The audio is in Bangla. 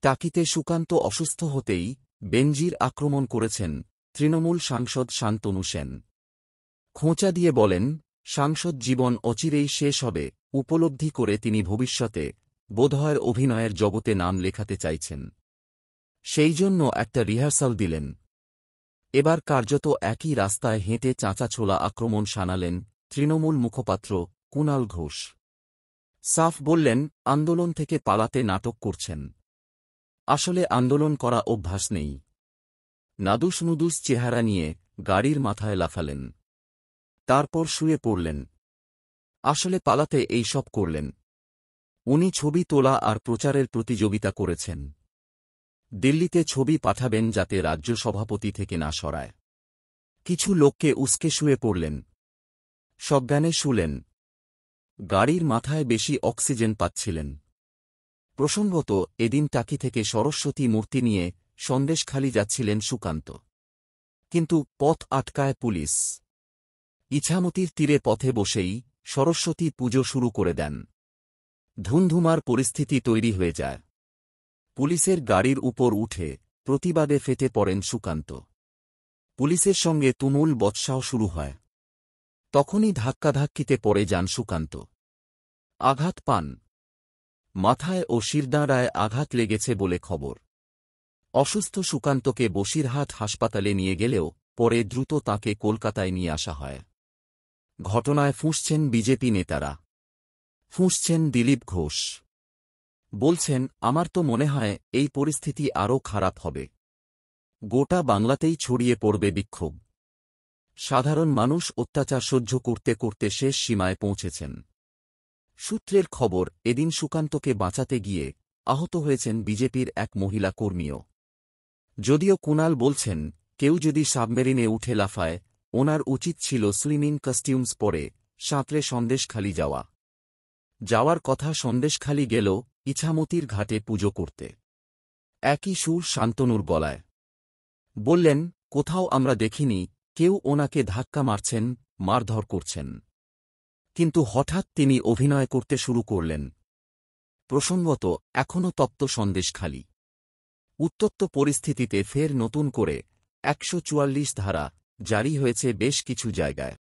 টাকিতে সুকান্ত অসুস্থ হতেই বেনজির আক্রমণ করেছেন তৃণমূল সাংসদ শান্তনু সেন। খোঁচা দিয়ে বলেন, সাংসদ জীবন অচিরেই শেষ হবে উপলব্ধি করে তিনি ভবিষ্যতে বোধহয় অভিনয়ের জগতে নাম লেখাতে চাইছেন। সেই জন্য একটা রিহার্সাল দিলেন। এবার কার্যত একই রাস্তায় হেঁটে চাঁচাছোলা আক্রমণ শানালেন তৃণমূল মুখপাত্র কুণাল ঘোষ। সাফ বললেন, আন্দোলন থেকে পালাতে নাটক করছেন। আসলে আন্দোলন করা অভ্যাস নেই। নাদুস নুদুস চেহারা নিয়ে গাড়ির মাথায় লাফালেন। তারপর শুয়ে পড়লেন। আসলে পালাতে এই সব করলেন। উনি ছবি তোলা আর প্রচারের প্রতিযোগিতা করেছেন। দিল্লিতে ছবি পাঠাবেন যাতে রাজ্য সভাপতি থেকে না সরায়। কিছু লোককে উস্কে শুয়ে পড়লেন। সজ্ঞানে শুলেন। গাড়ির মাথায় বেশি অক্সিজেন পাচ্ছিলেন। প্রসঙ্গত, এদিন টাকি থেকে সরস্বতী মূর্তি নিয়ে সন্দেশখালি যাচ্ছিলেন সুকান্ত। কিন্তু পথ আটকায় পুলিশ। ইছামতির তীরে পথে বসেই সরস্বতী পুজো শুরু করে দেন। ধুন্ধুমার পরিস্থিতি তৈরি হয়ে যায়। পুলিশের গাড়ির উপর উঠে প্রতিবাদে ফেটে পড়েন সুকান্ত। পুলিশের সঙ্গে তুমুল বচসাও শুরু হয়। তখনই ধাক্কাধাক্কিতে পড়ে যান সুকান্ত। আঘাত পান। মাথায় ও শিরদাঁড়ায় আঘাত লেগেছে বলে খবর। অসুস্থ সুকান্তকে বসিরহাট হাসপাতালে নিয়ে গেলেও পরে দ্রুত তাঁকে কলকাতায় নিয়ে আসা হয়। ঘটনায় ফুঁসছেন বিজেপি নেতারা। ফুঁসছেন দিলীপ ঘোষ। বলছেন, আমার তো মনে হয় এই পরিস্থিতি আরও খারাপ হবে। গোটা বাংলাতেই ছড়িয়ে পড়বে বিক্ষোভ। সাধারণ মানুষ অত্যাচার সহ্য করতে করতে শেষ সীমায় পৌঁছেছেন। সূত্রের খবর, এদিন সুকান্তকে বাঁচাতে গিয়ে আহত হয়েছেন বিজেপির এক মহিলা কর্মীও। যদিও কুণাল বলছেন, কেউ যদি সাবমেরিনে উঠে লাফায়, ওনার উচিত ছিল সুইমিং কস্টিউমস পরে সাঁতরে সন্দেশখালি যাওয়ার কথা। সন্দেশখালি গেল ইছামতির ঘাটে পুজো করতে। একই সুর শান্তনুর গলায়। বললেন, কোথাও আমরা দেখিনি কেউ ওনাকে ধাক্কা মারছেন, মারধর করছেন। কিন্তু হঠাৎ তিনি অভিনয় করতে শুরু করলেন। প্রসঙ্গত, এখনও তপ্ত সন্দেশখালি। উত্তপ্ত পরিস্থিতিতে ফের নতুন করে ১৪৪ ধারা জারি হয়েছে বেশ কিছু জায়গায়।